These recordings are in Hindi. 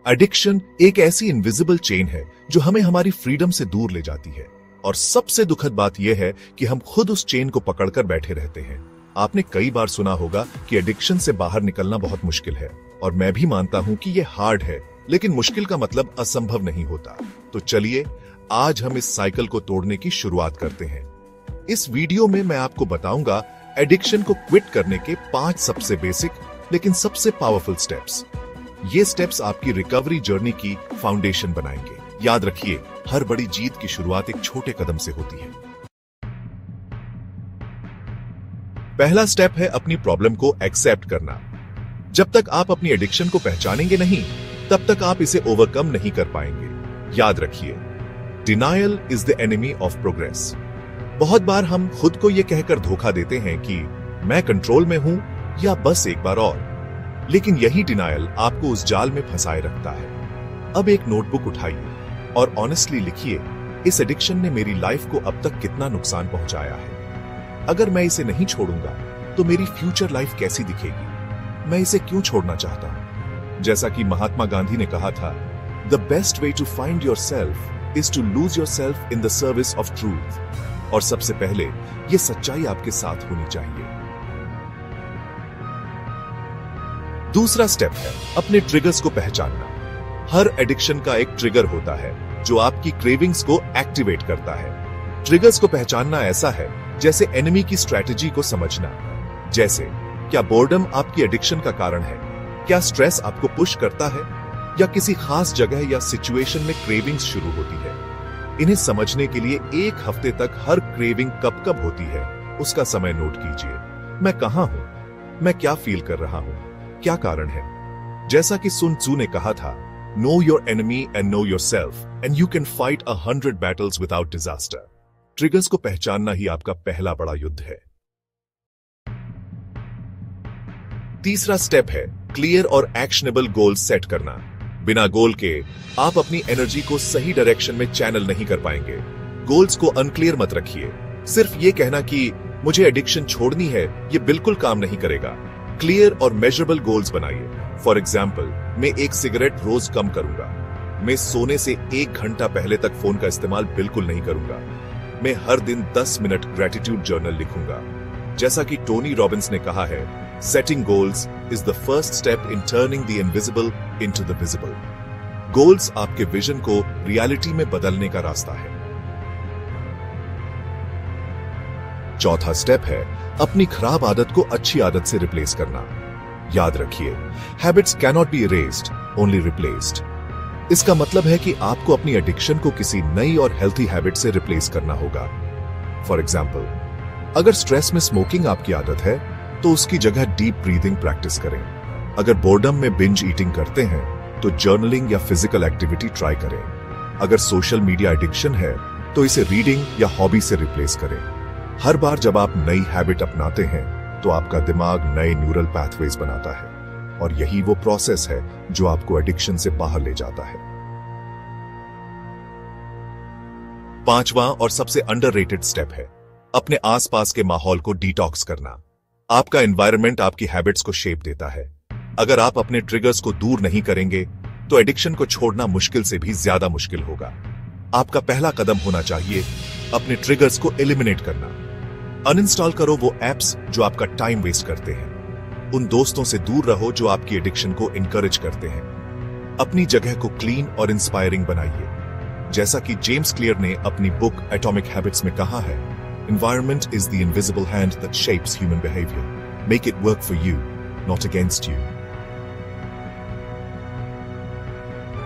एडिक्शन एक ऐसी इनविजिबल चेन है जो हमें हमारी फ्रीडम से दूर ले जाती है, और सबसे दुखद बात यह है कि हम खुद उस चेन को पकड़कर बैठे रहते हैं। आपने कई बार सुना होगा कि एडिक्शन से बाहर निकलना बहुत मुश्किल है, और मैं भी मानता हूं कि यह हार्ड है, लेकिन मुश्किल का मतलब असंभव नहीं होता। तो चलिए आज हम इस साइकिल को तोड़ने की शुरुआत करते हैं। इस वीडियो में मैं आपको बताऊंगा एडिक्शन को क्विट करने के 5 सबसे बेसिक लेकिन सबसे पावरफुल स्टेप्स। ये स्टेप्स आपकी रिकवरी जर्नी की फाउंडेशन बनाएंगे। याद रखिए, हर बड़ी जीत की शुरुआत एक छोटे कदम से होती है। पहला स्टेप है अपनी प्रॉब्लम को एक्सेप्ट करना। जब तक आप अपनी एडिक्शन को पहचानेंगे नहीं, तब तक आप इसे ओवरकम नहीं कर पाएंगे। याद रखिए, denial is the enemy of progress. बहुत बार हम खुद को यह कहकर धोखा देते हैं कि मैं कंट्रोल में हूं या बस एक बार और, लेकिन यही डिनायल आपको उस जाल में फंसाए रखता है। अब एक नोटबुक उठाइए और ऑनेस्टली लिखिए, इस एडिक्शन ने मेरी लाइफ को अब तक कितना नुकसान पहुंचाया है। अगर मैं इसे नहीं छोड़ूंगा तो मेरी फ्यूचर लाइफ कैसी दिखेगी? मैं इसे क्यों छोड़ना चाहता हूं? जैसा कि महात्मा गांधी ने कहा था, the best way to find yourself is to lose yourself in the service of truth. और सबसे पहले यह सच्चाई आपके साथ होनी चाहिए। दूसरा स्टेप है अपने ट्रिगर्स को पहचानना। हर एडिक्शन का एक ट्रिगर होता है जो आपकी क्रेविंग्स को एक्टिवेट करता है। ट्रिगर्स को पहचानना ऐसा है जैसे एनिमी की स्ट्रेटजी को समझना। जैसे, क्या बोर्डम आपकी एडिक्शन का कारण है? क्या स्ट्रेस आपको पुश करता है? या किसी खास जगह या सिचुएशन में क्रेविंग्स शुरू होती है? इन्हें समझने के लिए 1 हफ्ते तक हर क्रेविंग कब कब होती है उसका समय नोट कीजिए। मैं कहां हूं? मैं क्या फील कर रहा हूं? क्या कारण है? जैसा कि सुन त्सू ने कहा था, know your enemy and know your self and you can fight 100 battles without disaster. Triggers को पहचानना ही आपका पहला बड़ा युद्ध है। तीसरा स्टेप है क्लियर और एक्शनेबल गोल सेट करना। बिना गोल के आप अपनी एनर्जी को सही डायरेक्शन में चैनल नहीं कर पाएंगे। गोल्स को अनक्लियर मत रखिए। सिर्फ ये कहना कि मुझे एडिक्शन छोड़नी है, ये बिल्कुल काम नहीं करेगा। क्लियर और मेजरेबल गोल्स बनाइए। फॉर एग्जाम्पल, मैं 1 सिगरेट रोज कम करूंगा। मैं सोने से 1 घंटा पहले तक फोन का इस्तेमाल बिल्कुल नहीं करूंगा। मैं हर दिन 10 मिनट ग्रेटिट्यूड जर्नल लिखूंगा। जैसा कि टोनी रॉबिन्स ने कहा है, setting goals is the first step in turning the invisible into the visible. Goals आपके विजन को रियलिटी में बदलने का रास्ता है। चौथा स्टेप है अपनी खराब आदत को अच्छी आदत से रिप्लेस करना। याद रखिए, habits cannot be erased, only replaced. इसका मतलब है कि आपको अपनी एडिक्शन को किसी नई और हेल्थी हैबिट से रिप्लेस करना होगा। फॉर एग्जाम्पल, अगर स्ट्रेस में स्मोकिंग आपकी आदत है तो उसकी जगह डीप ब्रीदिंग प्रैक्टिस करें। अगर बोर्डम में बिंज ईटिंग करते हैं तो जर्नलिंग या फिजिकल एक्टिविटी ट्राई करें। अगर सोशल मीडिया एडिक्शन है तो इसे रीडिंग या हॉबी से रिप्लेस करें। हर बार जब आप नई हैबिट अपनाते हैं तो आपका दिमाग नए न्यूरल पैथवेज बनाता है, और यही वो प्रोसेस है जो आपको एडिक्शन से बाहर ले जाता है। पांचवा और सबसे अंडररेटेड स्टेप है अपने आसपास के माहौल को डिटॉक्स करना। आपका एनवायरनमेंट आपकी हैबिट्स को शेप देता है। अगर आप अपने ट्रिगर्स को दूर नहीं करेंगे तो एडिक्शन को छोड़ना मुश्किल से भी ज्यादा मुश्किल होगा। आपका पहला कदम होना चाहिए अपने ट्रिगर्स को एलिमिनेट करना। अनइंस्टॉल करो वो एप्स जो आपका टाइम वेस्ट करते हैं। उन दोस्तों से दूर रहो जो आपकी एडिक्शन को इनकरेज करते हैं। अपनी जगह को क्लीन और इंस्पायरिंग बनाइए। जैसा कि जेम्स क्लियर ने अपनी बुक एटॉमिक हैबिट्स में कहा है, environment is the invisible hand that shapes human behaviour. Make it work for you, not against you.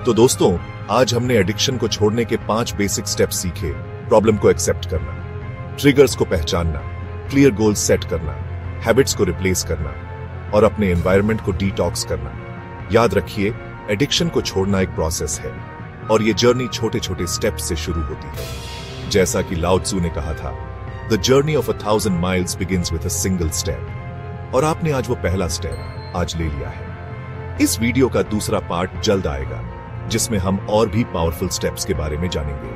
तो दोस्तों, आज हमने एडिक्शन को छोड़ने के 5 बेसिक स्टेप्स सीखे। प्रॉब्लम को एक्सेप्ट करना, ट्रिगर्स को पहचानना, क्लियर गोल्स सेट करना, हैबिट्स को रिप्लेस करना और अपने एनवायरनमेंट को डिटॉक्स करना। याद रखिए, एडिक्शन को छोड़ना एक प्रोसेस है और ये जर्नी छोटे छोटे स्टेप्स से शुरू होती है। जैसा कि लाओ त्सू ने कहा था, the journey of 1000 miles begins with a single step. और आपने आज वो पहला स्टेप आज ले लिया है। इस वीडियो का दूसरा पार्ट जल्द आएगा जिसमें हम और भी पावरफुल स्टेप्स के बारे में जानेंगे।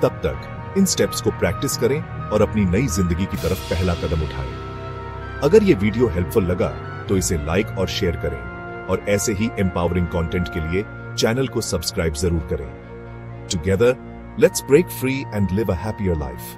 तब तक इन स्टेप्स को प्रैक्टिस करें और अपनी नई जिंदगी की तरफ पहला कदम उठाएं। अगर ये वीडियो हेल्पफुल लगा तो इसे लाइक और शेयर करें, और ऐसे ही एम्पावरिंग कंटेंट के लिए चैनल को सब्सक्राइब जरूर करें। Together let's break free and live a happier life.